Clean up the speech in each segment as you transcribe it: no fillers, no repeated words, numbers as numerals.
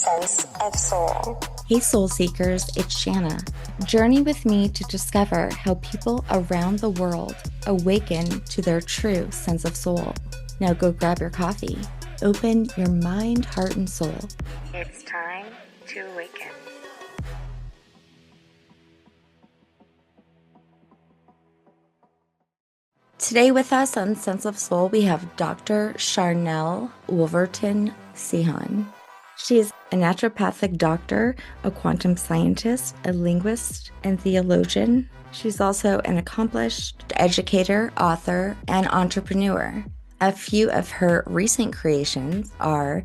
sense of soul. Hey, Soul Seekers, it's Shanna. Journey with me to discover how people around the world awaken to their true sense of soul. Now go grab your coffee. Open your mind, heart, and soul. It's time to awaken. Today with us on Sense of Soul, we have Dr. Sharnael Wolverton Sehon. She is a naturopathic doctor, a quantum scientist, a linguist, and theologian. She's also an accomplished educator, author, and entrepreneur. A few of her recent creations are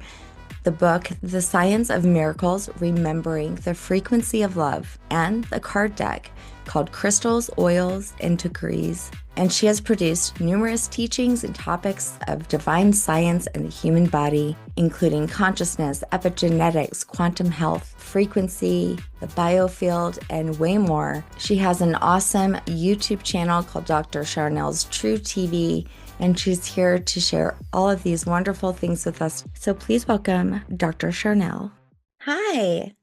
the book, The Science of Miracles, Remembering the Frequency of Love, and the card deck called Crystals, Oils, and Degrees. And she has produced numerous teachings and topics of divine science and the human body, including consciousness, epigenetics, quantum health, frequency, the biofield, and way more. She has an awesome YouTube channel called Dr. Sharnael's True TV, and she's here to share all of these wonderful things with us. So please welcome Dr. Sharnael. Hi.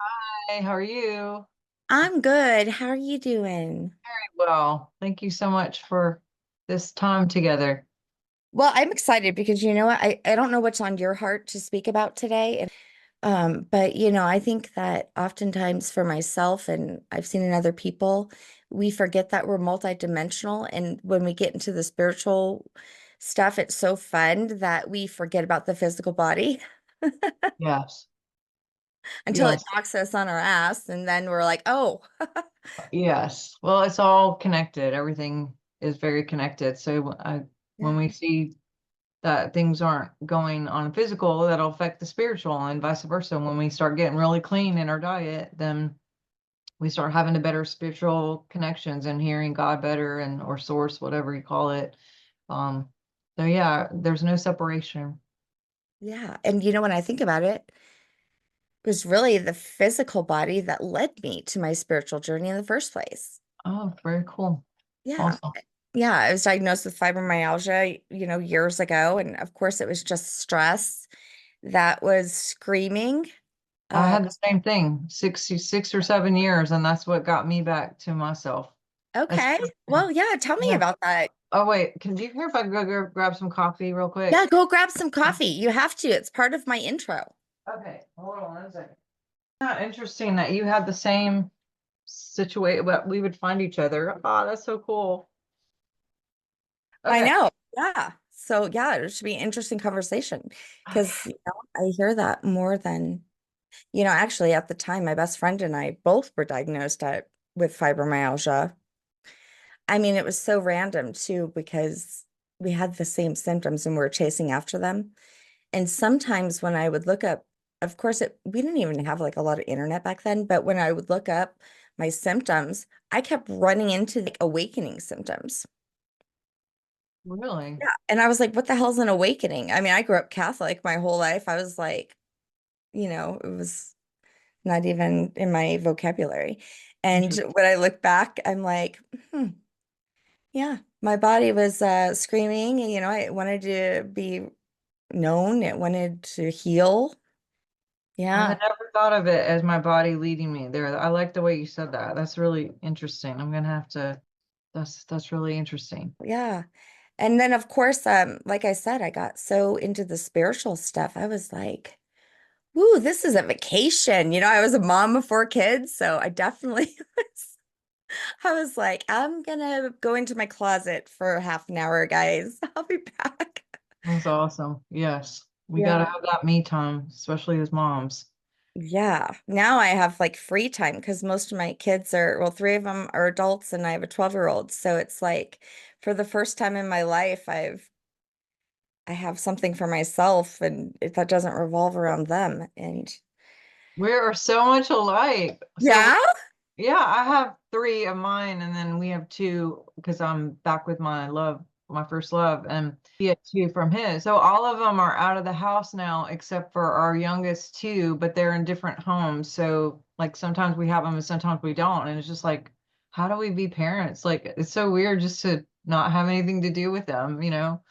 Hi, how are you? I'm good. How are you doing? Very well. Thank you so much for this time together. Well, I'm excited because you know what? I don't know what's on your heart to speak about today. But I think that oftentimes for myself, and I've seen in other people, we forget that we're multidimensional. And when we get into the spiritual stuff, it's so fun that we forget about the physical body Yes. until it Yes. knocks us on our ass. And then we're like, oh, Yes. Well, it's all connected. Everything is very connected. So when yeah. we see that things aren't going on physical, that'll affect the spiritual and vice versa. When we start getting really clean in our diet, then we start having the better spiritual connections and hearing God better and or source, whatever you call it. Um, so yeah, there's no separation. Yeah. And when I think about it, it was really the physical body that led me to my spiritual journey in the first place. Oh, very cool. Yeah. Awesome. Yeah, I was diagnosed with fibromyalgia, years ago. And of course, it was just stress that was screaming. I Uh, had the same thing, 6 or 7 years, and that's what got me back to myself. That's okay. Well, yeah, tell me yeah. about that. Oh wait, can you hear if I could go grab some coffee real Yeah, quick? go grab some coffee. You have to. It's part of my intro. Okay, hold on one second. Not interesting that you had the same situation, but we would find each other. Oh, that's so cool. I Okay. know. Yeah. So, yeah, it should be an interesting conversation because, I hear that more than, actually at the time, my best friend and I both were diagnosed with fibromyalgia. I mean, it was so random too, because we had the same symptoms and we were chasing after them. And sometimes when I would look up, of course, we didn't even have like a lot of internet back then, but when I would look up my symptoms, I kept running into like awakening symptoms. Really? Yeah. And I was like, what the hell's an awakening? I mean, I grew up Catholic my whole life. I was like, it was not even in my vocabulary. And Interesting. when I look back, I'm like, hmm. Yeah, my body was screaming, and it wanted to be known, it wanted to heal. I Yeah, had never thought of it as my body leading me there. I like the way you said that. That's really interesting. I'm gonna have to. That's really interesting. yeah. And then of course, like I said, I got so into the spiritual stuff. I was like, "Ooh, this is a vacation." I was a mom of 4 kids, so I definitely was. I was like, I'm gonna go into my closet for half an hour, guys. I'll be back. That's awesome. Yes, we gotta Yeah. have that me time, especially as moms. Yeah. Now I have like free time because most of my kids are, well, 3 of them are adults and I have a 12-year-old. So it's like for the first time in my life, I have something for myself and that doesn't revolve around them. And We are so much alike. So yeah. yeah, I have three of mine, and then we have two because I'm back with my love, my first love, and he had two from his. So all of them are out of the house now, except for our youngest two, but they're in different homes. So like sometimes we have them and sometimes we don't. And it's just like, how do we be parents? Like it's so weird just to not have anything to do with them, you know?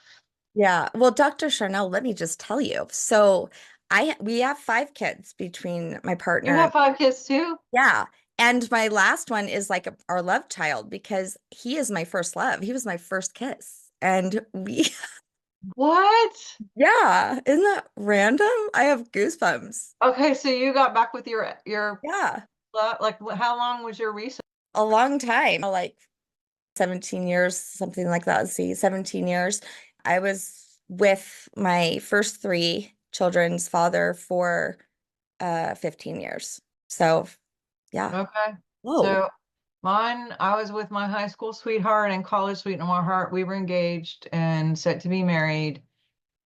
Yeah. Well, Dr. Charnel, let me just tell you. So We have 5 kids between my You partner. have 5 kids too? Yeah. And my last one is like our love child because he is my first love. He was my first kiss. And we, What? yeah, isn't that random? I have goosebumps. Okay, so you got back with your Yeah, like how long was your research? a long time, like 17 years, something like that. Let's see, 17 years. I was with my first 3 children's father for 15 years. So, yeah. Okay. Whoa. So mine, I was with my high school sweetheart and college sweetheart. We were engaged and set to be married.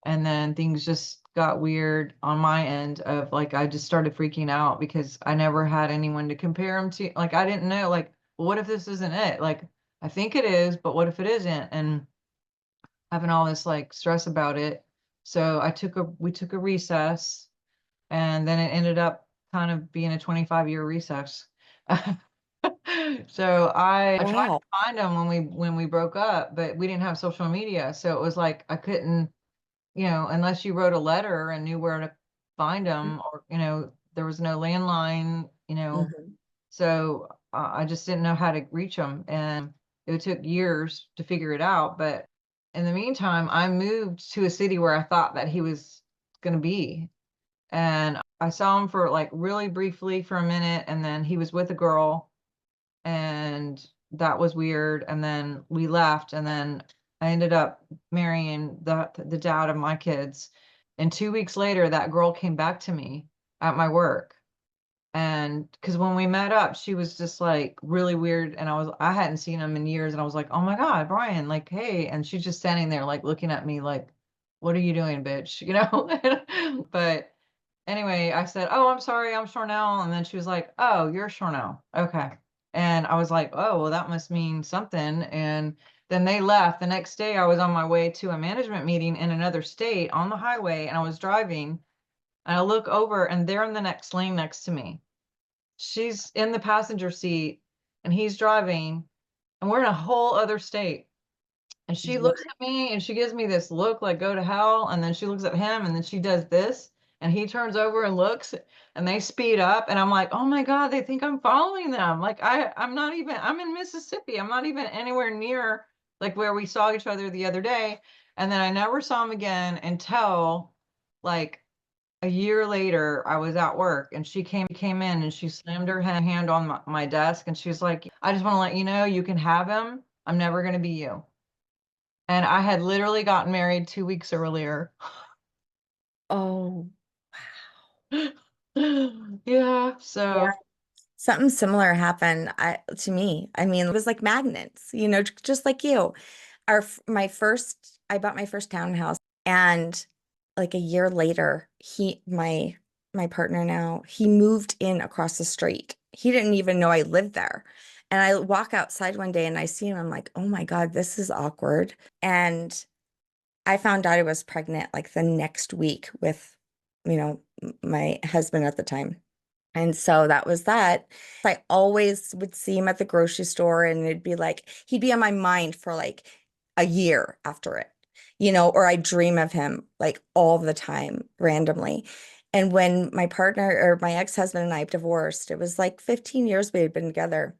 And then things just got weird on my end of like, I just started freaking out because I never had anyone to compare him to. Like, I didn't know, like, well, what if this isn't it? Like, I think it is, but what if it isn't? And having all this like stress about it. So we took a recess and then it ended up kind of being a 25-year recess. So I tried to Wow. find him when we broke up, but we didn't have social media. So it was like I couldn't, unless you wrote a letter and knew where to find them, or, there was no landline. Mhm. So I just didn't know how to reach them. And it took years to figure it out. But in the meantime, I moved to a city where I thought that he was going to be. And I saw him for like really briefly for a minute. And then he was with a girl and that was weird. And then we left. And then I ended up marrying the dad of my kids. And 2 weeks later, that girl came back to me at my work. And because when we met up, she was just like really weird. And I hadn't seen him in years. And I was like, oh my God, Brian, like, hey. And she's just standing there, like looking at me like, what are you doing, bitch? But anyway, I said, oh, I'm sorry, I'm Sharnael. And then she was like, oh, you're Sharnael. Okay. And I was like, oh, well, that must mean something. And then they left. The next day, I was on my way to a management meeting in another state on the highway, and I was driving. And I look over, and they're in the next lane next to me. She's in the passenger seat, and he's driving, and we're in a whole other state. And she What? looks at me and she gives me this look like go to hell. And then she looks at him and then she does this. And he turns over and looks and they speed up. And I'm like, oh my God, they think I'm following them. Like I'm not even, I'm in Mississippi. I'm not even anywhere near like where we saw each other the other day. And then I never saw him again until like a year later. I was at work and she came in and she slammed her hand on my desk and she was like, I just want to let you know you can have him. I'm never going to be you. And I had literally gotten married 2 weeks earlier. Oh, Yeah, yeah. so Something similar happened to me. I mean, it was like magnets, just like you. I bought my first townhouse, and like a year later, my partner now, he moved in across the street. He didn't even know I lived there. And I walk outside one day and I see him. I'm like, oh my God, this is awkward. And I found out I was pregnant like the next week with, my husband at the time. And so that was that. I always would see him at the grocery store and it'd be like, he'd be on my mind for like a year after it, or I dream of him like all the time, randomly. And when my partner or my ex-husband and I divorced, it was like 15 years we had been together.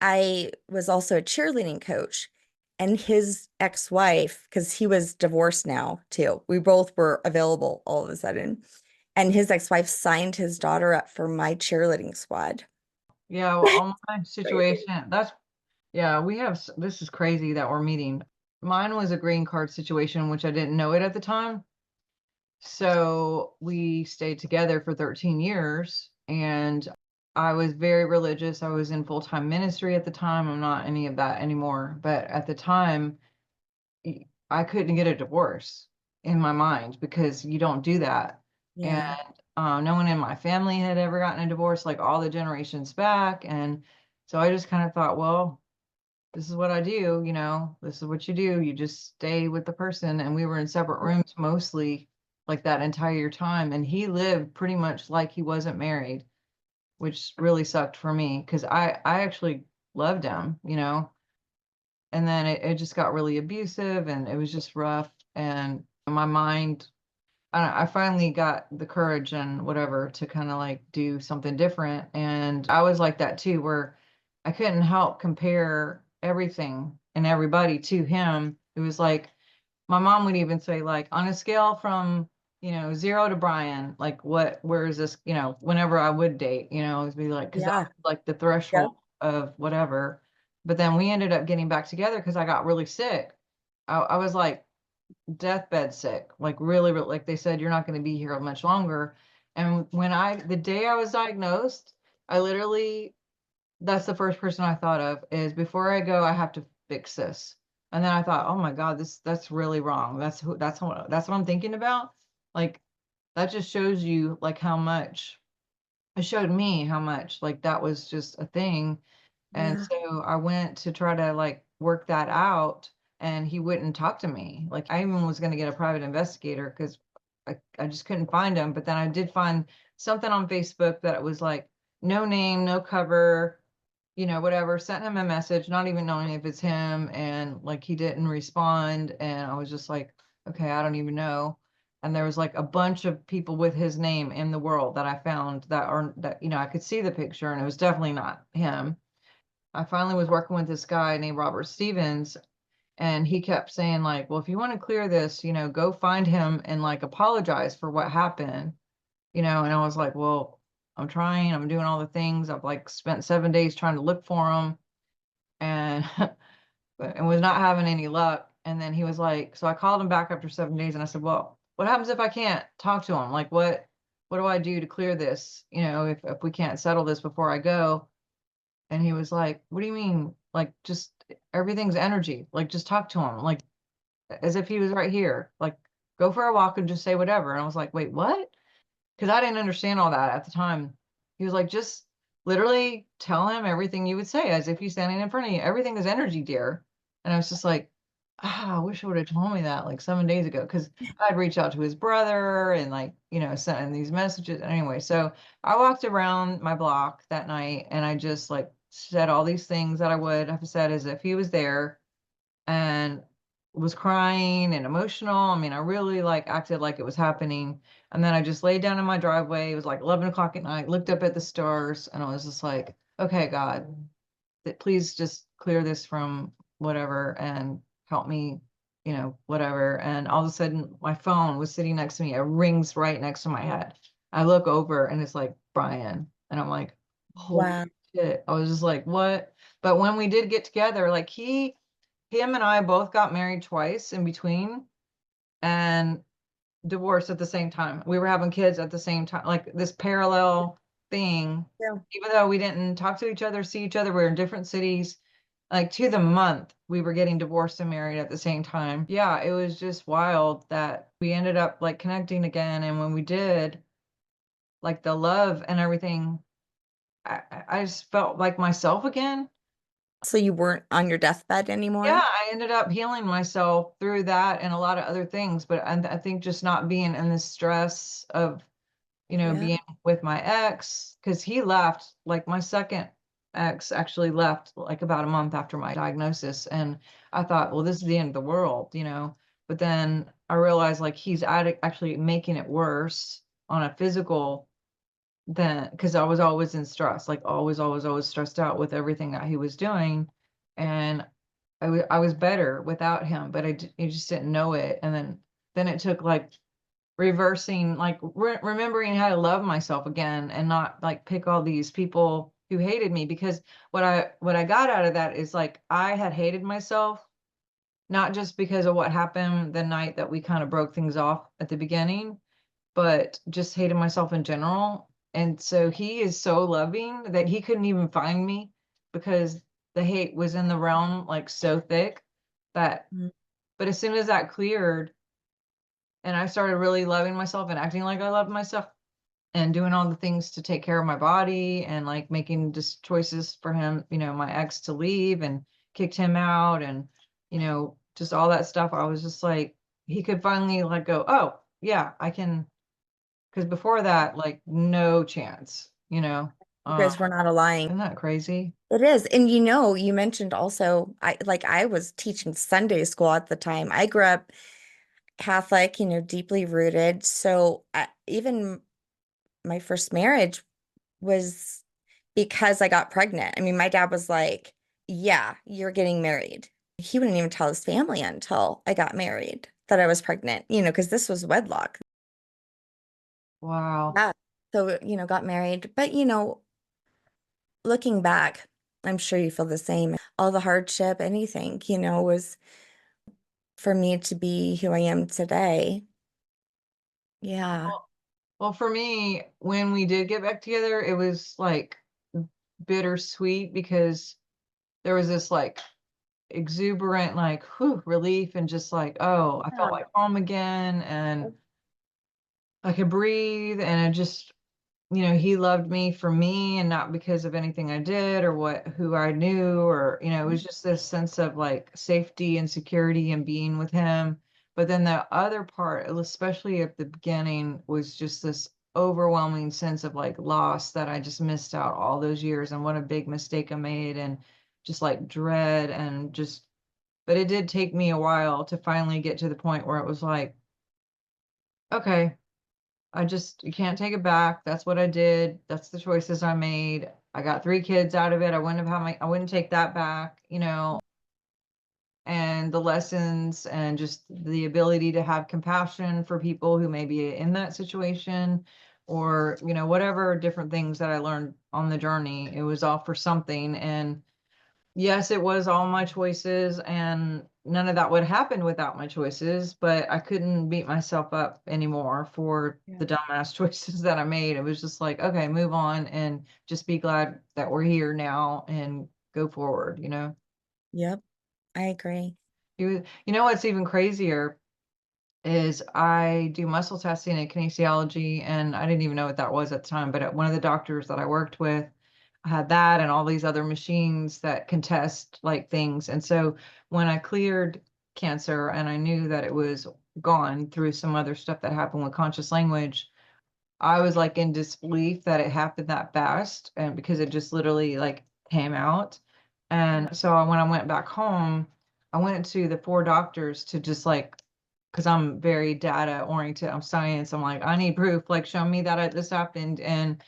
I was also a cheerleading coach, and his ex-wife, because he was divorced now too, we both were available all of a sudden. And his ex-wife signed his daughter up for my cheerleading squad. yeah, well, on my Crazy. situation, yeah, this is crazy that we're meeting. Mine was a green card situation, which I didn't know it at the time. So we stayed together for 13 years and I was very religious. I was in full-time ministry at the time. I'm not any of that anymore, but at the time, I couldn't get a divorce in my mind because you don't do that. And Yeah. no one in my family had ever gotten a divorce, like all the generations back. And so I just kind of thought, well, this is what I do, this is what you do. You just stay with the person. And we were in separate rooms mostly like that entire time. And he lived pretty much like he wasn't married, which really sucked for me because I actually loved him. And then it just got really abusive and it was just rough. And my mind I finally got the courage and whatever to kind of like do something different. And I was like that too, where I couldn't help compare everything and everybody to him. It was like my mom would even say, like, on a scale from, 0 to Brian, like where is this, whenever I would date, it'd be like, because that Yeah. was like the Yeah. threshold of whatever. But then we ended up getting back together because I got really sick. I was like deathbed sick, like really, really, like they said, you're not going to be here much longer. And the day I was diagnosed, I literally, that's the first person I thought of is before I go, I have to fix this. And then I thought, oh my God, that's really wrong. That's what I'm thinking about. Like that just shows you like how much it showed me how much like that was just a thing. And Yeah. so I went to try to like work that out and he wouldn't talk to me. Like I even was going to get a private investigator because I just couldn't find him. But then I did find something on Facebook that it was like no name, no cover, whatever, sent him a message, not even knowing if it's him. And like he didn't respond. And I was just like, okay, I don't even know. And there was like a bunch of people with his name in the world that I found that I could see the picture and it was definitely not him. I finally was working with this guy named Robert Stevens, and he kept saying, like, well, if you want to clear this, go find him and like apologize for what happened, and I was like, well, I'm trying, I'm doing all the things. I've like spent 7 days trying to look for him and and was not having any luck. And then he was like, so I called him back after 7 days and I said, well, what happens if I can't talk to him? Like, what do I do to clear this? If we can't settle this before I go? And he was like, what do you mean? Like, just everything's energy. Like, just talk to him. Like, as if he was right here. Like, go for a walk and just say whatever. And I was like, wait, what? Because I didn't understand all that at the time. He was like, just literally tell him everything you would say as if he's standing in front of you. Everything is energy, dear. And I was just like, I wish I would have told me that like 7 days ago. Because I'd reach out to his brother and like, send him these messages. Anyway, so I walked around my block that night and I just like said all these things that I would have said as if he was there and was crying and emotional. I mean, I really like acted like it was happening. And then I just laid down in my driveway. It was like 11 o'clock at night, looked up at the stars, and I was just like, okay, God, please just clear this from whatever and help me, whatever. And all of a sudden, my phone was sitting next to me. It rings right next to my head. I look over and it's like Brian. And I'm like, holy Wow. shit. I was just like, what? But when we did get together, like him and I both got married twice in between and divorced at the same time. We were having kids at the same time, like this parallel thing. Yeah. Even though we didn't talk to each other, see each other, we were in different cities. Like to the month, we were getting divorced and married at the same time. Yeah, it was just wild that we ended up like connecting again. And when we did, like the love and everything, I just felt like myself again. So you weren't on your deathbed Yeah, anymore? I ended up healing myself through that and a lot of other things, but I think just not being in the stress of, Yeah. being with my ex, because he left, like my second ex actually left like about a month after my diagnosis. And I thought, well, this is the end of the world, but then I realized like he's actually making it worse on a physical than because I was always in stress, like always, always, always stressed out with everything that he was doing. And I was better without him, but I just didn't know it. And then it took like reversing, like remembering how to love myself again and not like pick all these people who hated me. Because what I got out of that is like I had hated myself, not just because of what happened the night that we kind of broke things off at the beginning, but just hated myself in general. And so he is so loving that he couldn't even find me because the hate was in the realm like so thick that, Mm. but as soon as that cleared and I started really loving myself and acting like I loved myself and doing all the things to take care of my body and like making just choices for him, my ex to leave and kicked him out and, just all that stuff. I was just like, he could finally like go, oh yeah, I can, because before that, like no chance, You guys were not aligned. isn't that crazy? It is. And you mentioned also, I was teaching Sunday school at the time. I grew up Catholic, deeply rooted. So even my first marriage was because I got pregnant. I mean, my dad was like, yeah, you're getting married. He wouldn't even tell his family until I got married that I was pregnant, because this was wedlock. Wow. Yeah. So, got married. But, looking back, I'm sure you feel the same. All the hardship, anything, was for me to be who I am today. Yeah. Well, for me, when we did get back together, it was like bittersweet because there was this like exuberant, like, whew, relief and just like, oh, I felt like home again and I could breathe. And it just, he loved me for me and not because of anything I did or who I knew, or, it was just this sense of like safety and security and being with him. But then the other part, especially at the beginning, was just this overwhelming sense of like loss that I just missed out all those years and what a big mistake I made and just like dread and just, but it did take me a while to finally get to the point where it was like, okay, you can't take it back. That's what I did. That's the choices I made. I got 3 kids out of it. I wouldn't take that back, and the lessons and just the ability to have compassion for people who may be in that situation or, whatever different things that I learned on the journey. It was all for something. And yes, it was all my choices, and none of that would happen without my choices, but I couldn't beat myself up anymore for the dumbass choices that I made. It was just like, okay, move on and just be glad that we're here now and go forward. Yep. I agree. You know what's even crazier is I do muscle testing and kinesiology, and I didn't even know what that was at the time, but one of the doctors that I worked with had that and all these other machines that can test like things. And so when I cleared cancer and I knew that it was gone through some other stuff that happened with conscious language, I was like in disbelief that it happened that fast, and because it just literally like came out. And so when I went back home, I went to the 4 doctors to just like, because I'm very data oriented, I'm science. I'm like, I need proof, like show me that this happened. And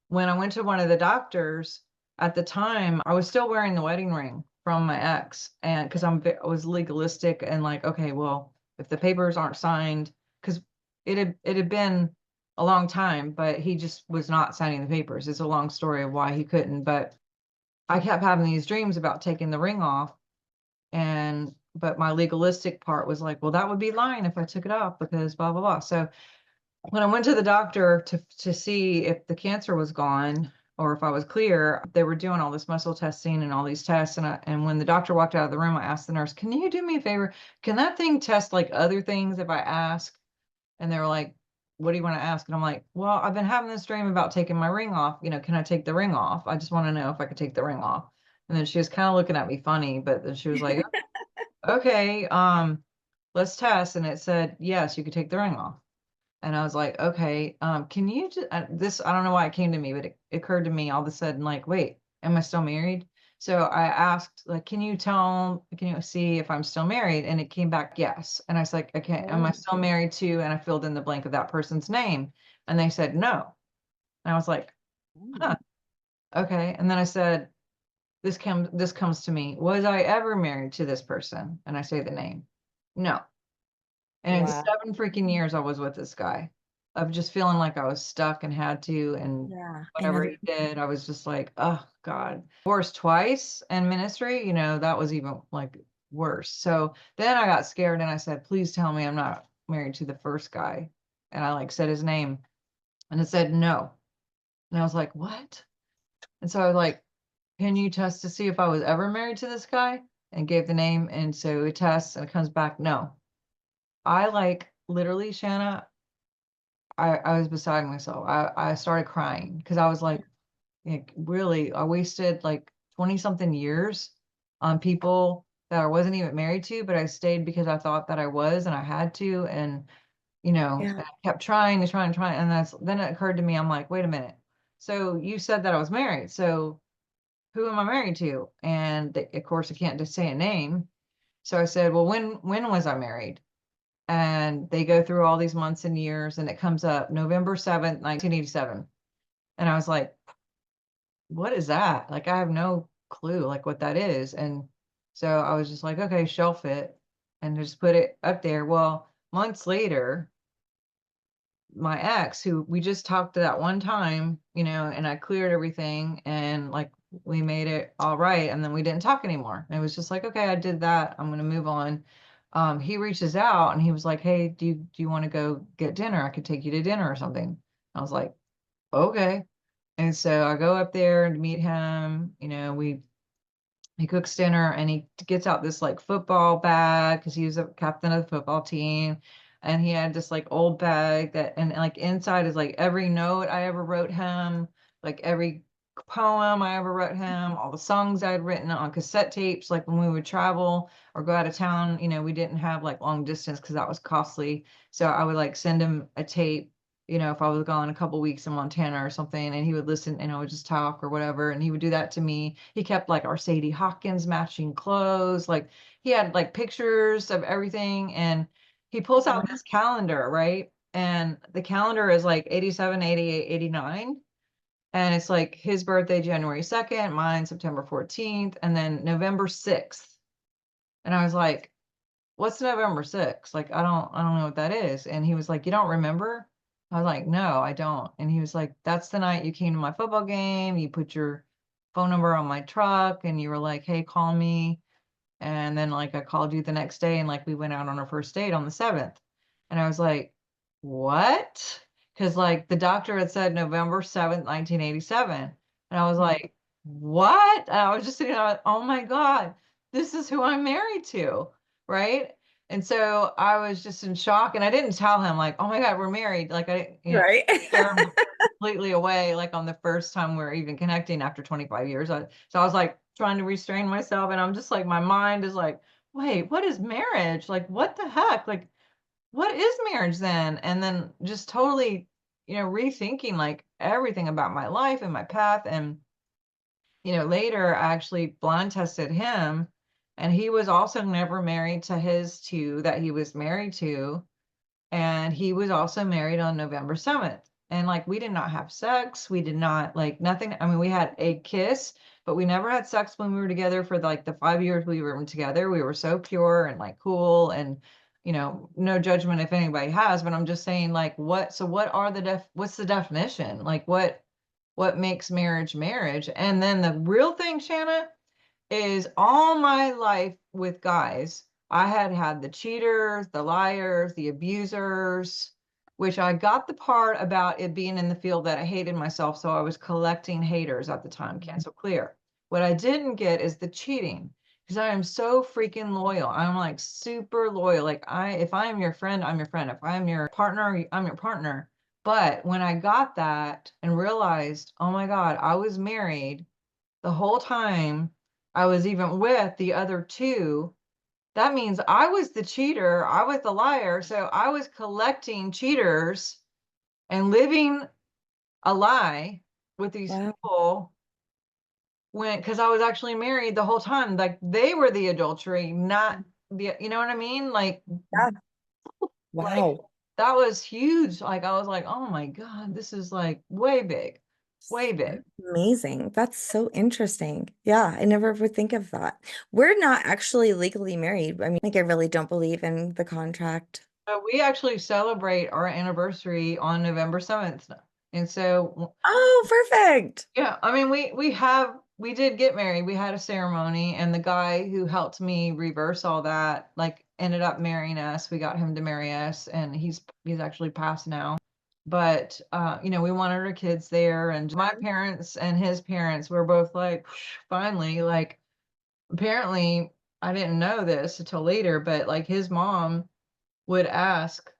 when I went to one of the doctors at the time, I was still wearing the wedding ring from my ex. And because I was legalistic and like, okay, well, if the papers aren't signed, because it had been a long time, but he just was not signing the papers. It's a long story of why he couldn't. But I kept having these dreams about taking the ring off. But my legalistic part was like, well, that would be lying if I took it off because blah, blah, blah. So when I went to the doctor to see if the cancer was gone or if I was clear, they were doing all this muscle testing and all these tests. And when the doctor walked out of the room, I asked the nurse, can you do me a favor? Can that thing test like other things if I ask? And they were like, what do you want to ask? And I'm like, well, I've been having this dream about taking my ring off. Can I take the ring off? I just want to know if I could take the ring off. And then she was kind of looking at me funny, but then she was like, okay, let's test. And it said, yes, you could take the ring off. And I was like, okay, can you just, I don't know why it came to me, but it occurred to me all of a sudden, like, wait, am I still married? So I asked, like, can you see if I'm still married? And it came back, yes. And I was like, okay, am I still married to? And I filled in the blank of that person's name. And they said, no. And I was like, huh, okay. And then I said, this comes to me. Was I ever married to this person? And I say the name. No. And it's Wow. 7 freaking years I was with this guy of just feeling like I was stuck and had to, and Yeah. whatever he did, I was just like, oh God. Divorced twice in ministry, that was even like worse. So then I got scared and I said, please tell me I'm not married to the first guy. And I like said his name and it said no. And I was like, what? And so I was like, can you test to see if I was ever married to this guy? And gave the name. And so it tests and it comes back no. I like literally, Shanna, I was beside myself. I started crying because I was like, really, I wasted like 20 something years on people that I wasn't even married to, but I stayed because I thought that I was and I had to. And, Yeah. I kept trying to try and try. And then it occurred to me, I'm like, wait a minute. So you said that I was married. So who am I married to? And of course, I can't just say a name. So I said, well, when was I married? and they go through all these months and years, and it comes up November 7th, 1987. And I was like, what is that? Like, I have no clue like what that is. And so I was just like, okay, shelf it and just put it up there. Well, months later, my ex, who we just talked to that one time, and I cleared everything, and like we made it all right, and then we didn't talk anymore. And it was just like, okay, I did that, I'm gonna move on. He reaches out and he was like, hey, do you want to go get dinner? I could take you to dinner or something. I was like, okay. And so I go up there to meet him. He cooks dinner, and he gets out this like football bag because he was a captain of the football team. And he had this like old bag and like inside is like every note I ever wrote him, like every poem I ever wrote him, all the songs I'd written on cassette tapes. Like when we would travel or go out of town, we didn't have like long distance because that was costly. So I would like send him a tape, if I was gone a couple weeks in Montana or something, and he would listen and I would just talk or whatever. And he would do that to me. He kept like our Sadie Hawkins matching clothes. Like he had like pictures of everything. And he pulls out this calendar, right? And the calendar is like 87, 88, 89. And it's like his birthday, January 2nd, mine, September 14th, and then November 6th. And I was like, what's November 6th? Like, I don't know what that is. And he was like, you don't remember? I was like, no, I don't. And he was like, that's the night you came to my football game. You put your phone number on my truck and you were like, hey, call me. And then like I called you the next day and like we went out on our first date on the 7th. And I was like, what? Because like the doctor had said November 7th, 1987. And I was like, what? And I was just sitting there like, oh my God, this is who I'm married to. Right. And so I was just in shock, and I didn't tell him like, oh my God, we're married. Like I, Right. scare him completely away, like on the first time we are even connecting after 25 years. So I was like trying to restrain myself, and I'm just like, my mind is like, wait, what is marriage? Like, what the heck? Like, what is marriage then? And then just totally, rethinking like everything about my life and my path. And, later I actually blind tested him, and he was also never married to his two that he was married to. And he was also married on November 7th. And like we did not have sex. We did not like nothing. I mean, we had a kiss, but we never had sex when we were together for like the 5 years we were together. We were so pure and like cool, and no judgment if anybody has, but I'm just saying like what's the definition? Like what makes marriage marriage? And then the real thing, Shanna, is all my life with guys, I had had the cheaters, the liars, the abusers, which I got the part about it being in the field that I hated myself. So I was collecting haters at the time, cancel clear. What I didn't get is the cheating, because I am so freaking loyal. I'm like super loyal. Like if I am your friend, I'm your friend. If I'm your partner, I'm your partner. But when I got that and realized, oh my God, I was married the whole time I was even with the other two, that means I was the cheater, I was the liar. So I was collecting cheaters and living a lie with these Wow. people because I was actually married the whole time. Like they were the adultery, not you know what I mean? Yeah. Like Wow. that was huge. Like I was like, oh my God, this is like way big, way big. Amazing. That's so interesting. Yeah, I never would think of that. We're not actually legally married. I mean, like, I really don't believe in the contract. We actually celebrate our anniversary on November 7th. And so, Oh, perfect. yeah, I mean, we did get married. We had a ceremony, and the guy who helped me reverse all that, like, ended up marrying us. We got him to marry us, and he's actually passed now. But, we wanted our kids there, and my parents and his parents were both like, finally, like, apparently, I didn't know this until later, but like his mom would ask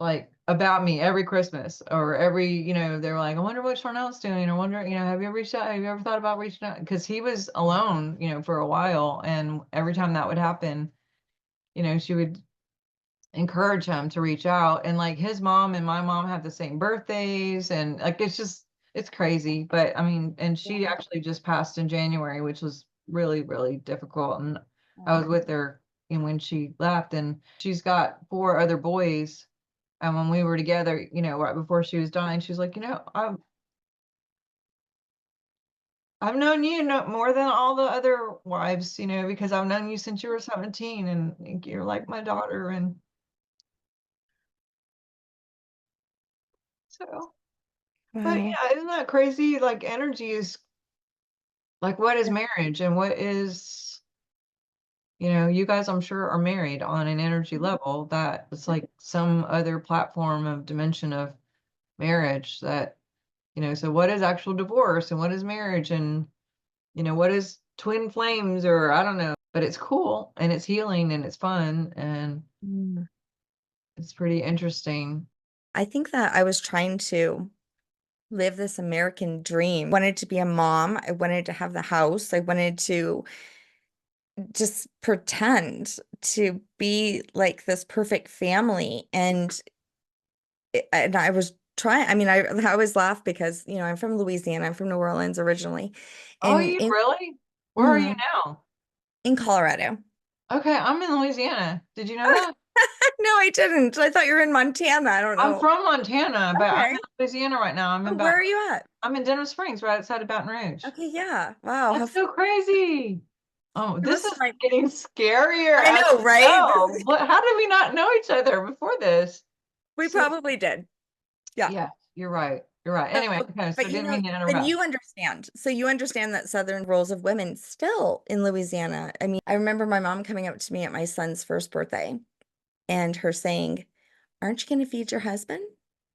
like about me every Christmas or every, they're like, I wonder what Sharnael's doing. I wonder, have you ever reached out? Have you ever thought about reaching out? Because he was alone, for a while. And every time that would happen, she would encourage him to reach out. And like his mom and my mom have the same birthdays. And like, it's crazy. But I mean, and she actually just passed in January, which was really, really difficult. And I was with her and when she left, and she's got 4 other boys. And when we were together, right before she was dying, she's like, I've known you more than all the other wives, because I've known you since you were 17, and you're like my daughter. And so, but Wow. yeah, isn't that crazy? Like energy is like, what is marriage, and what is, you guys, I'm sure, are married on an energy level that it's like some other platform of dimension of marriage that, so what is actual divorce, and what is marriage, and what is twin flames, or I don't know, but it's cool and it's healing and it's fun and Mm. it's pretty interesting. I think that I was trying to live this American dream. Wanted to be a mom. I wanted to have the house. I wanted to just pretend to be like this perfect family. And I was trying, I mean, I always laugh because, I'm from Louisiana. I'm from New Orleans originally. Oh, And you really? Where are you Mhm. now? In Colorado. Okay, I'm in Louisiana. Did you know that? No, I didn't. I thought you were in Montana. I don't I'm know. from Montana, but I'm Okay. in Louisiana right now. Oh, where are you at? I'm in Denham Springs, right outside of Baton Rouge. Okay, yeah. Wow. That's so crazy. Oh, this This is is my, getting scarier I as know, we right? go. How did we not know each other before this? We So, probably did. Yeah. yeah, you're right. You're right. Anyway, But, okay, so but didn't mean to then interrupt. you understand. So you understand that Southern roles of women still in Louisiana. I mean, I remember my mom coming up to me at my son's first birthday and her saying, "Aren't you going to feed your husband?"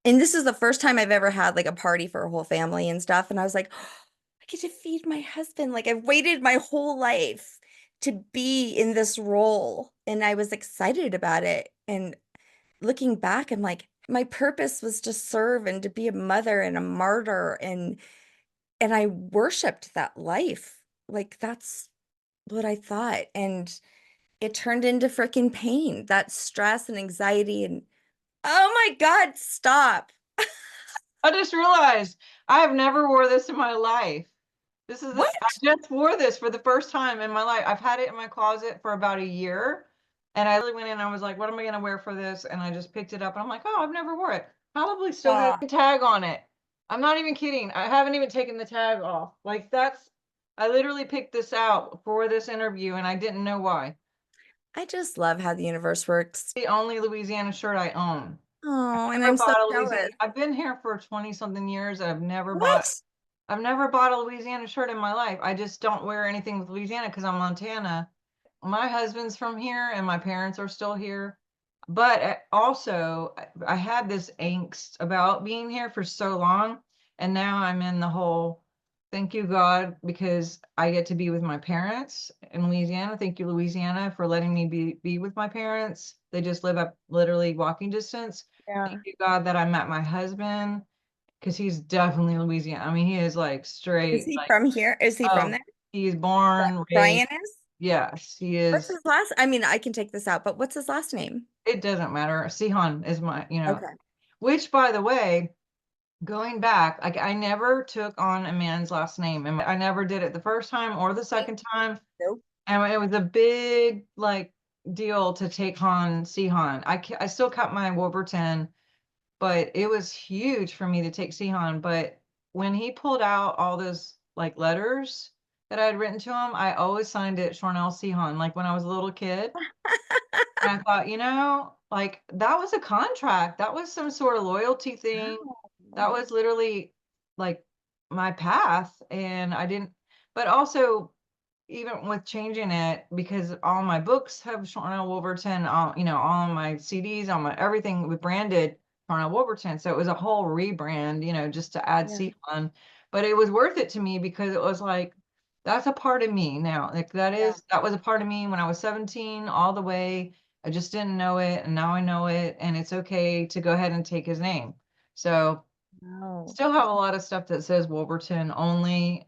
And this is the first time I've ever had like a party for a whole family and stuff. And I was like, "Oh, I get to feed my husband. Like I've waited my whole life to be in this role." And I was excited about it. And looking back, I'm like, my purpose was to serve and to be a mother and a martyr, and I worshiped that life. Like that's what I thought. And it turned into freaking pain, that stress and anxiety and oh my God, stop. I just realized I have never wore this in my life. I What? just wore this for the first time in my life. I've had it in my closet for about a year. And I really went in and I was like, what am I going to wear for this? And I just picked it up and I'm like, oh, I've never wore it. Probably still has Stop. a tag on it. I'm not even kidding. I haven't even taken the tag off. I literally picked this out for this interview and I didn't know why. I just love how the universe works. The only Louisiana shirt I own. Oh, and Never I'm so bought a Louisiana. jealous. I've been here for 20 something years. What? I've never bought a Louisiana shirt in my life. I just don't wear anything with Louisiana because I'm Montana. My husband's from here and my parents are still here. But also, I had this angst about being here for so long. And now I'm in the whole thank you, God, because I get to be with my parents in Louisiana. Thank you, Louisiana, for letting me be with my parents. They just live up literally walking distance. Thank Yeah. you, God, that I met my husband because he's definitely Louisiana. I mean, he is like Is straight, he like, from here? Is he from oh, there? he's born, raised. Brian is? Yes, he What's is. his last? I mean, I can take this out, but what's his last name? It doesn't matter. Sehon is Okay. which by the way, going back, like I never took on a man's last name. And I never did it the first time or the Me? second time. Nope. And it was a big like deal to take on Sehon. I still kept my Wolverton, but it was huge for me to take Sehon. But when he pulled out all those like letters that I had written to him, I always signed it Sharnael Sehon, like when I was a little kid. And I thought, like that was a contract. That was some sort of loyalty thing. That Wow. was literally like my path. And I didn't, but also even with changing it, because all my books have Sharnael Wolverton, all my CDs, all my everything with branded Sharnael Wolverton. So it was a whole rebrand, just to add Yeah. Sehon. But it was worth it to me because it was like, that's a part of me now. Like Yeah. that was a part of me when I was 17 all the way. I just didn't know it. And now I know it. And it's okay to go ahead and take his name. So Wow. still have a lot of stuff that says Wolverton only,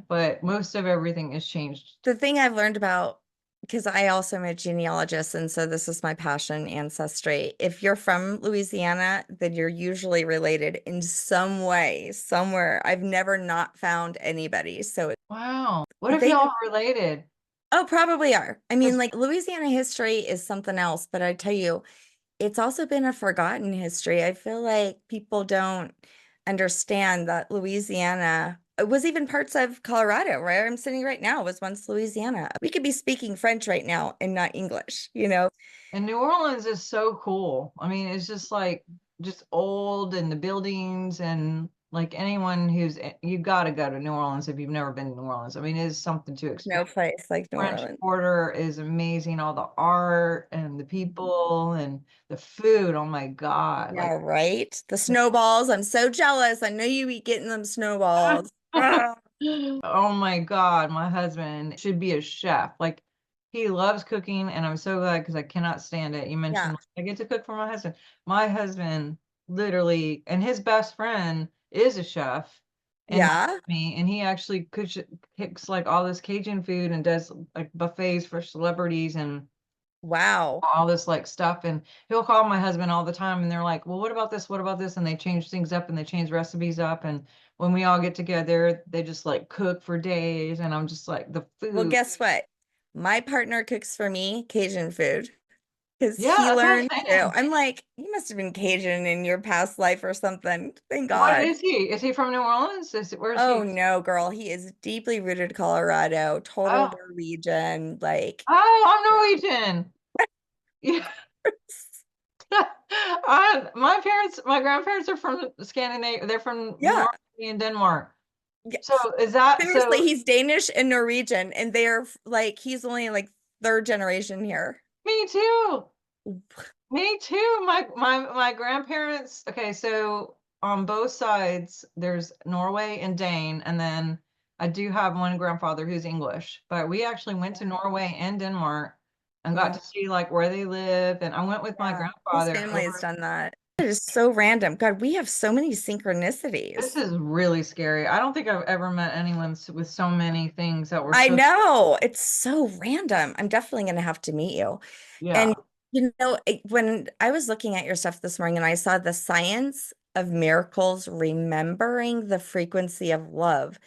but most of everything is changed. The thing I've learned about, because I also am a genealogist, and so this is my passion, ancestry. If you're from Louisiana, then you're usually related in some way, somewhere. I've never not found anybody. So Wow. What if they, y'all are related? Oh, probably are. I mean, 'Cause- like Louisiana history is something else, but I tell you, it's also been a forgotten history. I feel like people don't understand that Louisiana it was even parts of Colorado, where I'm sitting right now, was once Louisiana. We could be speaking French right now and not English, you know? And New Orleans is so cool. I mean, it's just like just old and the buildings and like anyone who's you got to go to New Orleans if you've never been to New Orleans. I mean, it is something to No experience. place like New French Orleans. Quarter is amazing. All the art and the people and the food. Oh my God. Yeah, Like, right. The snowballs. I'm so jealous. I know you be getting them snowballs. Ah, oh my God, my husband should be a chef. Like he loves cooking, and I'm so glad because I cannot stand it. You yeah. mentioned like, I get to cook for my husband. My husband literally, and his best friend is a chef in Yeah. Miami, and he actually cooks like all this Cajun food and does like buffets for celebrities and Wow. all this like stuff. And he'll call my husband all the time and they're like, well, what about this? What about this? And they change things up and they change recipes up. And when we all get together, they just like cook for days. And I'm just like, the Well, food. guess what? My partner cooks for me Cajun food because Yeah, he that's what learned I'm too. saying. I'm like, you must have been Cajun in your past life or something. Thank What God. is he? Is he from New Orleans? Where is Oh he? no, girl. He is deeply rooted Colorado, total Oh, Norwegian. Like, oh, I'm Norwegian. Yeah. My grandparents are from Scandinavia. They're from yeah. Norway and Denmark. Yeah. So is that Seriously, so? he's Danish and Norwegian, and they're like, he's only like third generation here. Me too. Me too. My grandparents. Okay, so on both sides, there's Norway and Dane, and then I do have one grandfather who's English. But we actually went to Norway and Denmark and got Yeah. to see like where they live. And I went with my Yeah. His grandfather family has over. done that. It is so random. God, we have so many This synchronicities. is really scary. I don't think I've ever met anyone with so many things that were I so, know. It's so random. I'm definitely going to have to meet you. And, yeah. when I was looking at your stuff this morning and I saw the science of miracles, remembering the frequency of love,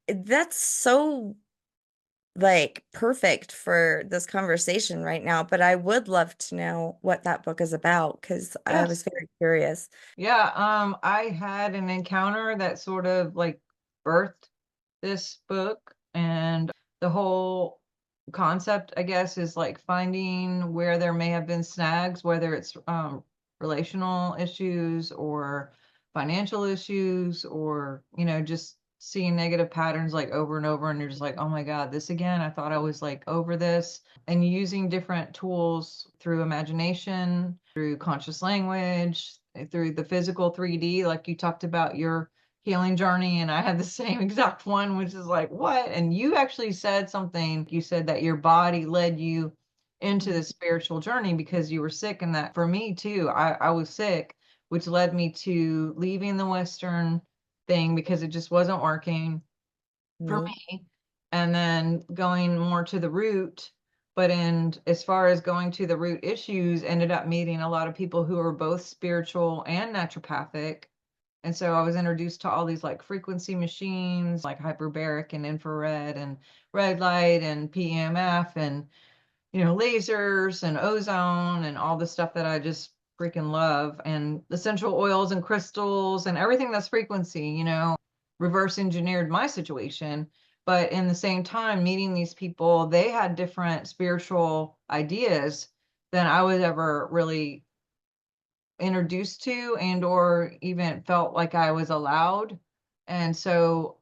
that's so like perfect for this conversation right now. But I would love to know what that book is about because I Yes. was very curious. Yeah, I had an encounter that sort of like birthed this book, and the whole concept, I guess, is like finding where there may have been snags, whether it's relational issues or financial issues, or just seeing negative patterns like over and over, and you're just like, oh my God, this again. I thought I was like over this, and using different tools through imagination, through conscious language, through the physical 3D, like you talked about your healing journey, and I had the same exact one, which is like, what? And you actually said something. You said that your body led you into the spiritual journey because you were sick, and that for me too, I was sick, which led me to leaving the Western thing because it just wasn't working for Nope. me, and then going more to the root. But in as far as going to the root issues, ended up meeting a lot of people who are both spiritual and naturopathic. And so I was introduced to all these like frequency machines, like hyperbaric and infrared and red light and PEMF and lasers and ozone and all the stuff that I just freaking love, and essential oils and crystals and everything that's frequency, reverse engineered my situation. But in the same time, meeting these people, they had different spiritual ideas than I was ever really introduced to and or even felt like I was allowed. And so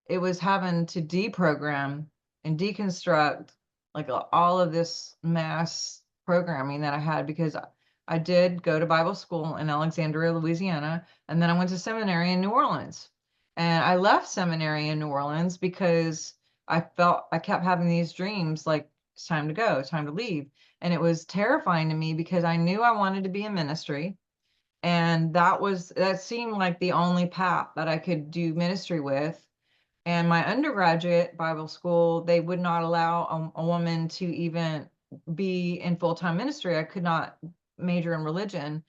it was having to deprogram and deconstruct like all of this mass programming that I had, because I did go to Bible school in Alexandria, Louisiana, and then I went to seminary in New Orleans. And I left seminary in New Orleans because I kept having these dreams like it's time to go, it's time to leave. And it was terrifying to me because I knew I wanted to be in ministry, and that seemed like the only path that I could do ministry with. And my undergraduate Bible school, they would not allow a woman to even be in full-time ministry. I could not major in religion.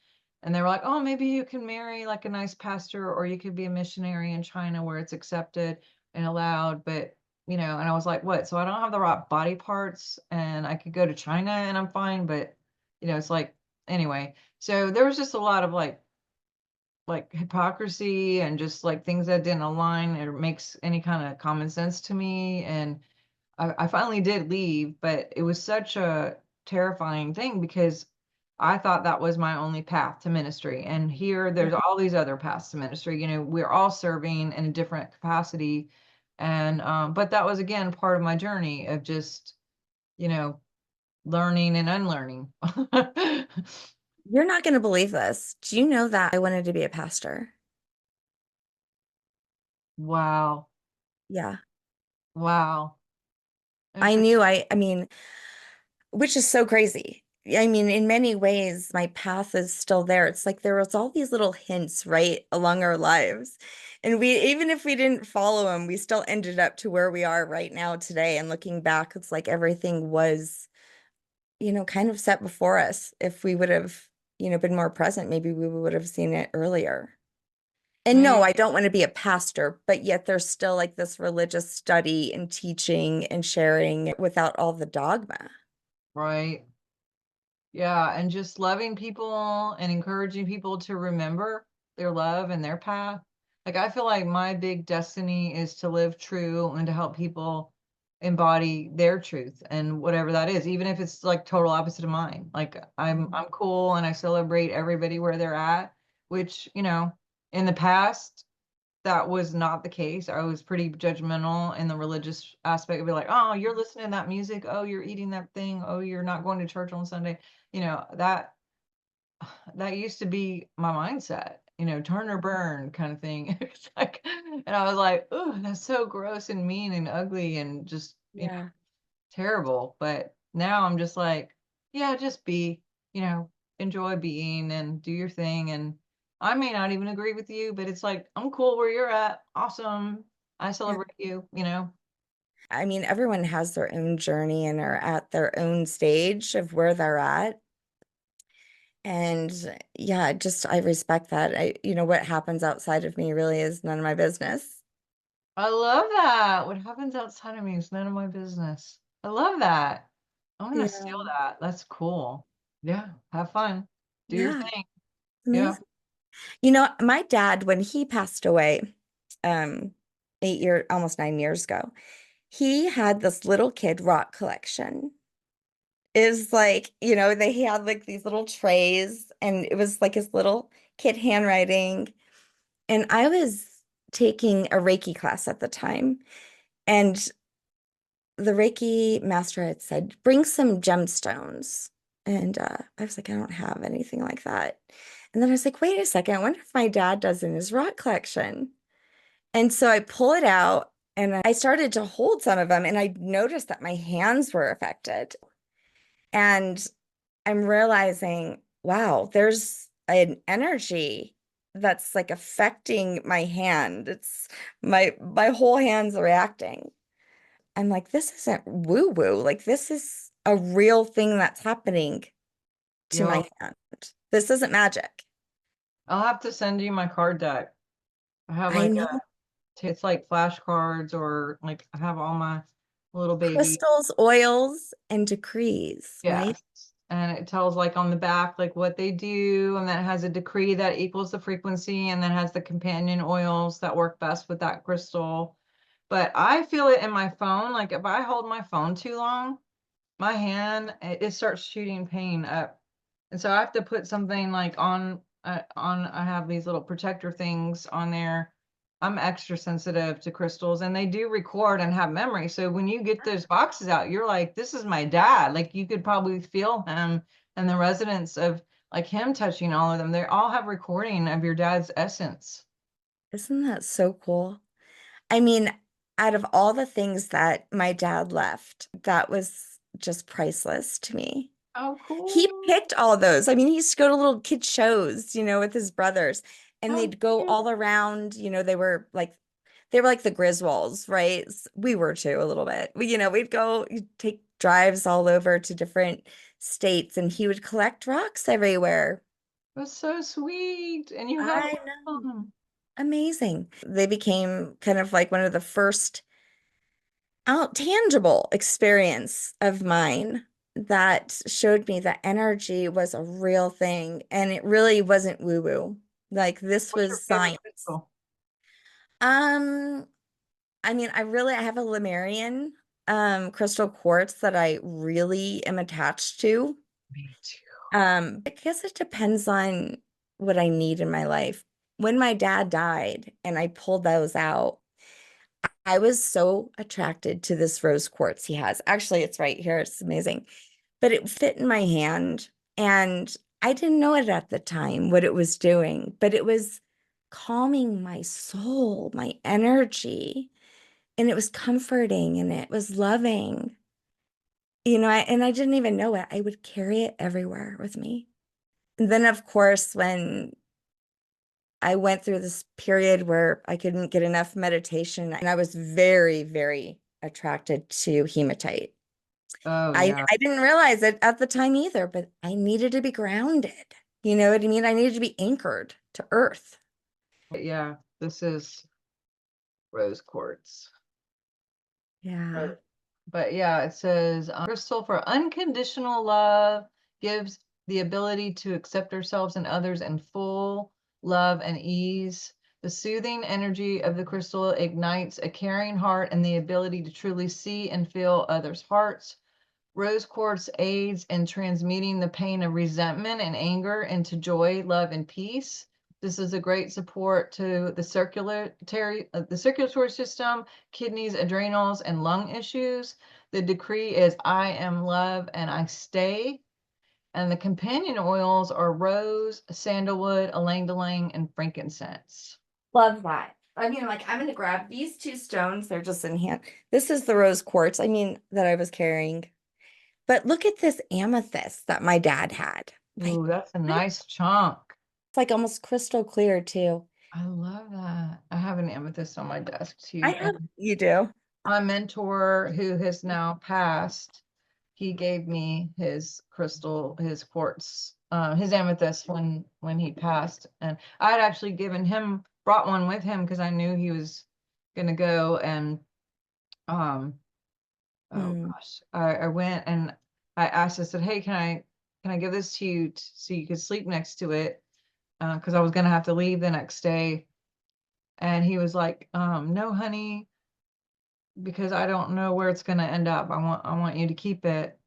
And they were like, oh, maybe you can marry like a nice pastor, or you could be a missionary in China where it's accepted and allowed. But and I was like, what? So I don't have the right body parts and I could go to China and I'm fine, but it's like, anyway. So there was just a lot of like hypocrisy and just like things that didn't align or makes any kind of common sense to me. And I finally did leave, but it was such a terrifying thing because I thought that was my only path to ministry. And here there's all these other paths to ministry. We're all serving in a different capacity. And but that was again part of my journey of just, you know, learning and unlearning. You're not going to believe this. Do you know that I wanted to be a pastor? Wow. Yeah. Wow. I Interesting. knew I mean, which is so crazy. I mean, in many ways, my path is still there. It's like there was all these little hints right along our lives. And we, even if we didn't follow them, we still ended up to where we are right now today. And looking back, it's like everything was, kind of set before us. If we would have, been more present, maybe we would have seen it earlier. And no, Maybe, I don't want to be a pastor, but yet there's still like this religious study and teaching and sharing without all the dogma. right. Yeah, and just loving people and encouraging people to remember their love and their path. Like I feel like my big destiny is to live true and to help people embody their truth and whatever that is, even if it's like total opposite of mine. Like I'm cool and I celebrate everybody where they're at, which, in the past that was not the case. I was pretty judgmental in the religious aspect of be like, oh, you're listening to that music. Oh, you're eating that thing. Oh, you're not going to church on Sunday. That used to be my mindset, turn or burn kind of thing. It's like, and I was like, oh, that's so gross and mean and ugly and just, Yeah. terrible. But now I'm just like, yeah, just be, you know, enjoy being and do your thing. And I may not even agree with you, but it's like, I'm cool where you're at. Awesome. I Yeah. celebrate you. I mean, everyone has their own journey and are at their own stage of where they're at. And yeah, just I respect that. What happens outside of me really is none of my business. I love that. What happens outside of me is none of my business. I love that. I'm gonna steal Yeah. that. That's cool. Yeah, have fun. Do your Yeah. thing. Yeah. Amazing. My dad, when he passed away, um, 8 year, almost 9 years ago, he had this little kid rock collection. Is like, they had like these little trays and it was like his little kid handwriting. And I was taking a Reiki class at the time, and the Reiki master had said, bring some gemstones. And I was like, I don't have anything like that. And then I was like, wait a second, I wonder if my dad does in his rock collection. And so I pull it out and I started to hold some of them, and I noticed that my hands were affected. And I'm realizing, wow, there's an energy that's like affecting my hand. It's my whole hand's reacting. I'm like, this isn't woo-woo. Like this is a real thing that's happening to Yo, my hand. This isn't magic. I'll have to send you my card deck. I have I like know it's like flashcards or like I have all my little baby. crystals, oils, and decrees, right? Yes. And it tells like on the back like what they do, and that has a decree that equals the frequency, and then has the companion oils that work best with that crystal. But I feel it in my phone. Like if I hold my phone too long, my hand it starts shooting pain up. And so I have to put something like on I have these little protector things on there. I'm extra sensitive to crystals, and they do record and have memory. So when you get those boxes out, you're like, this is my dad. Like you could probably feel him and the resonance of like him touching all of them. They all have recording of your dad's essence. Isn't that so cool? I mean, out of all the things that my dad left, that was just priceless to me. Oh, He cool. picked all those. I mean, he used to go to little kid shows, with his brothers, and How they'd go cute. all around, they were like the Griswolds, right? We were too a little bit. We'd go you'd take drives all over to different states, and he would collect rocks everywhere. That's so sweet. And you have I know. them. Amazing. They became kind of like one of the first tangible experience of mine that showed me that energy was a real thing and it really wasn't woo-woo. Like this What's your was favorite science. crystal? Um, I have a Lemurian crystal quartz that I really am attached to. Me too. I guess it depends on what I need in my life. When my dad died and I pulled those out, I was so attracted to this rose quartz he has. Actually, it's right here. It's amazing. But it fit in my hand and I didn't know it at the time what it was doing, but it was calming my soul, my energy, and it was comforting and it was loving. And I didn't even know it. I would carry it everywhere with me. And then, of course, when I went through this period where I couldn't get enough meditation, and I was very, very attracted to hematite. Oh I, yeah. I didn't realize it at the time either, but I needed to be grounded. You know what I mean? I needed to be anchored to earth. Yeah, this is rose quartz. Yeah. But yeah, it says crystal for unconditional love gives the ability to accept ourselves and others in full love and ease. The soothing energy of the crystal ignites a caring heart and the ability to truly see and feel others' hearts. Rose quartz aids in transmuting the pain of resentment and anger into joy, love, and peace. This is a great support to the circulatory system, kidneys, adrenals, and lung issues. The decree is I am love and I stay. And the companion oils are rose, sandalwood, ylang ylang, and frankincense. Love that. I'm going to grab these two stones. They're just in hand. This is the rose quartz, that I was carrying. But look at this amethyst that my dad had. Ooh, that's a nice chunk. It's like almost crystal clear too. I love that. I have an amethyst on my desk I too. have. You do? My mentor, who has now passed, he gave me his crystal, his quartz, his amethyst when he passed, and I had actually brought one with him because I knew he was gonna go, and um, oh Mm. gosh, I went and I asked, I said, hey, can I give this to you so you could sleep next to it, because I was gonna have to leave the next day, and he was like, no, honey, because I don't know where it's going to end up. I want you to keep it.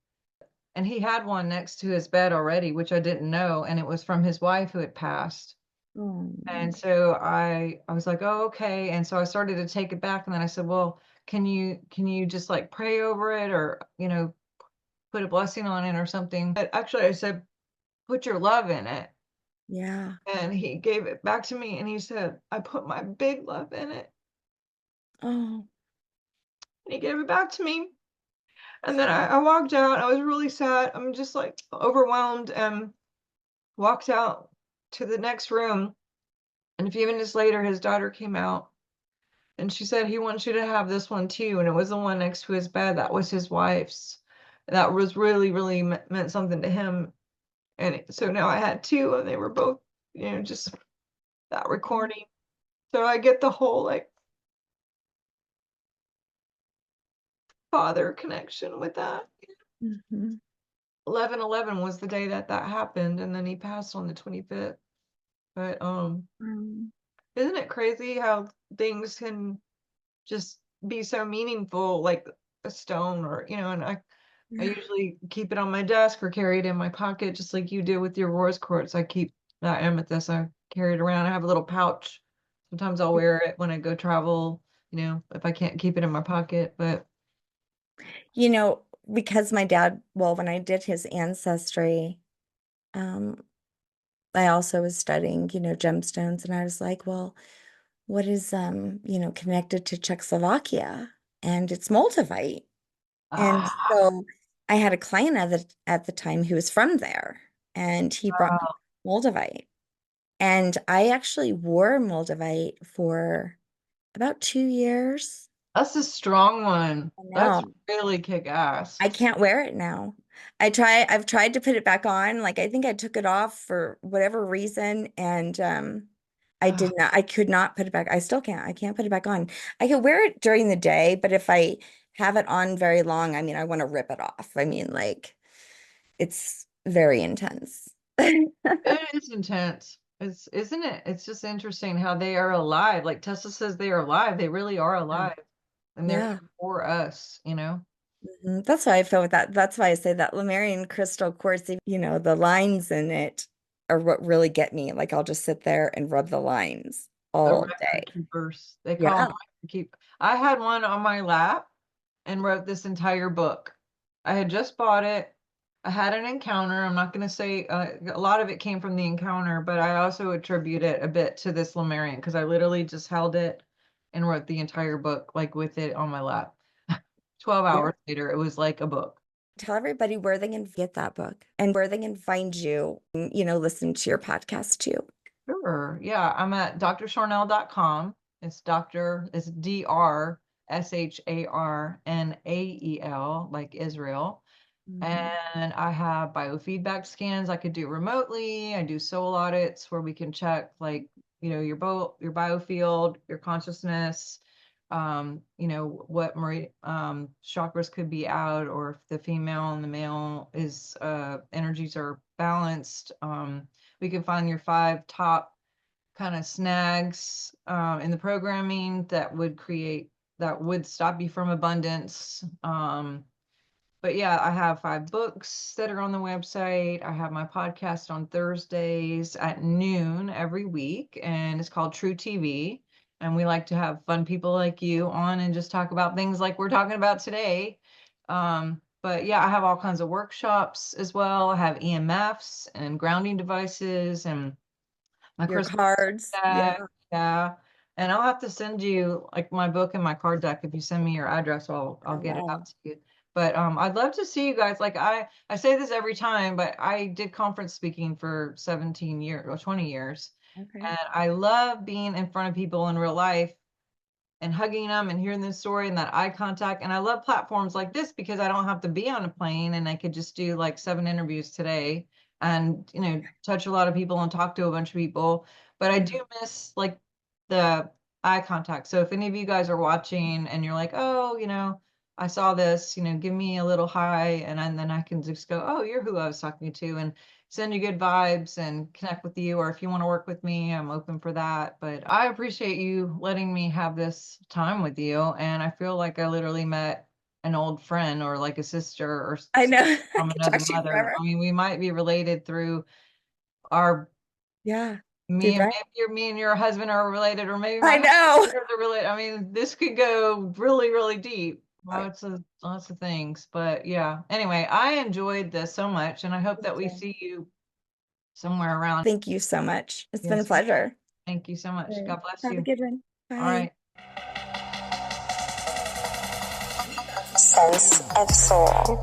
And he had one next to his bed already, which I didn't know, and it was from his wife who had passed. And Mm. so I was like, "Oh, okay." And so I started to take it back, and then I said, "Well, can you just like pray over it, or put a blessing on it or something?" But actually I said, "Put your love in it." Yeah. And he gave it back to me and he said, "I put my big love in it." Oh. And he gave it back to me. And then I walked out. I was really sad. I'm just like overwhelmed, and walked out to the next room. And a few minutes later, his daughter came out and she said, he wants you to have this one too. And it was the one next to his bed. That was his wife's. That was really, really meant something to him. And so now I had two, and they were both, just that recording. So I get the whole like father connection with that. Mhm. 11/11 was the day that happened, and then he passed on the 25th. But Mm. isn't it crazy how things can just be so meaningful, like a stone, or and I Yeah. usually keep it on my desk or carry it in my pocket, just like you do with your rose quartz. I keep that amethyst. I carry it around. I have a little pouch. Sometimes I'll wear it when I go travel, if I can't keep it in my pocket. But You know, because when I did his ancestry, um, I also was studying, gemstones, and I was like, well, what is connected to Czechoslovakia? And it's Moldavite. And ah, so I had a client at the time who was from there, and he brought me Moldavite. And I actually wore Moldavite for about 2 years. that's a strong one. I That's know. really kick ass. I can't wear it now. I've tried to put it back on. Like I think I took it off for whatever reason, and I did not, I could not put it back. I still can't. I can't put it back on. I could wear it during the day, but if I have it on very long, I mean, I want to rip it off. I mean, like, it's very intense. It is intense. Isn't it? It's just interesting how they are alive. Like Tesla says they are alive. They really are alive. And they're Yeah. here for us, That's why I feel with that. That's why I say that Lemurian crystal quartz, the lines in it are what really get me. Like I'll just sit there and rub the lines The all day. record keepers. They call Yeah. them record keep. I had one on my lap and wrote this entire book. I had just bought it. I had an encounter. I'm not going to say a lot of it came from the encounter, but I also attribute it a bit to this Lemurian because I literally just held it and wrote the entire book like with it on my lap. 12 Yeah. hours later, it was like a book. Tell everybody where they can get that book and where they can find you, listen to your podcast too. Sure. Yeah, I'm at drsharnael.com. It's DRSHARNAEL, like Israel. And I have biofeedback scans I could do remotely. I do soul audits where we can check like, your biofield, your consciousness, what chakras could be out, or if the female and the male is energies are balanced. We can find your 5 top kind of snags in the programming that would stop you from abundance. But yeah, I have 5 books that are on the website. I have my podcast on Thursdays at noon every week, and it's called True TV. And we like to have fun people like you on and just talk about things like we're talking about today. But yeah, I have all kinds of workshops as well. I have EMFs and grounding devices and my Your crystal cards. Yeah. deck. Yeah. And I'll have to send you like my book and my card deck. If you send me your address, I'll get it out to you. But I'd love to see you guys. Like I say this every time, but I did conference speaking for 17 years or 20 years. Okay. And I love being in front of people in real life and hugging them and hearing the story and that eye contact. And I love platforms like this because I don't have to be on a plane and I could just do like 7 interviews today and, touch a lot of people and talk to a bunch of people. But I do miss like the eye contact. So if any of you guys are watching and you're like, oh, I saw this, give me a little hi. And then I can just go, oh, you're who I was talking to, and send you good vibes and connect with you. Or if you want to work with me, I'm open for that. But I appreciate you letting me have this time with you. And I feel like I literally met an old friend or like a sister or I know. I from could another talk to you mother. forever. I mean, we might be related through our Yeah. me Dude, and right? me and your husband are related, or maybe I my know. husband are related. I mean, this could go really, really deep. Lots of things. But yeah. Anyway, I enjoyed this so much, and I hope that we see you somewhere around. Thank you so much. It's been a Yes. pleasure. Thank you so much. All right. God bless Have a you. good one. All Bye. right. Sense of soul.